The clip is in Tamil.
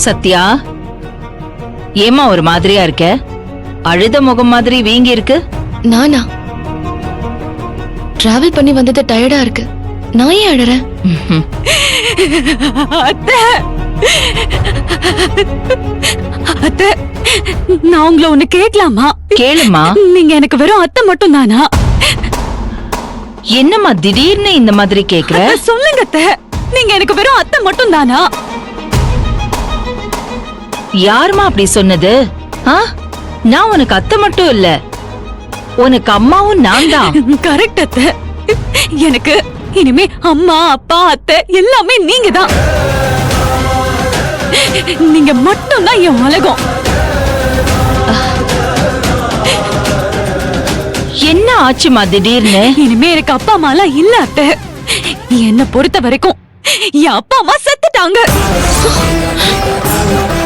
சத்யா, ஏமா ஒரு மாதிரியா இருக்க? அழுத முகம் மாதிரி வீங்கி இருக்கு. நானா டிராவல் பண்ணி வந்தது டயர்டா இருக்கு. நான் ஏன் அழறேன்? அத்தை, நான் உங்களை ஒண்ணு கேட்கலாமா? கேளுமா. நீங்க எனக்கு வெறும் அத்தை மட்டும் தானா? என்னம்மா திடீர்னு இந்த மாதிரி கேக்குற? சொல்லுங்க அத்தை, நீங்க எனக்கு வெறும் அத்தை மட்டும் தானா? யாருமா அப்படி சொன்னது? நான் உனக்கு அத்தை மட்டும் இல்ல, உனக்கு அம்மாவும் நான் தான். கரெக்ட் அத்தை. எனக்கு இனிமே அம்மா அப்பா அத்தை எல்லாமே நீங்க தான். நீங்க மட்டும் தான் என் உலகம். என்ன ஆச்சுமா திடீர்னு? இனிமே எனக்கு அப்பா அம்மா எல்லாம் இல்ல அத்தை. என்ன பொறுத்த வரைக்கும் என் அப்பா அம்மா செத்துட்டாங்க.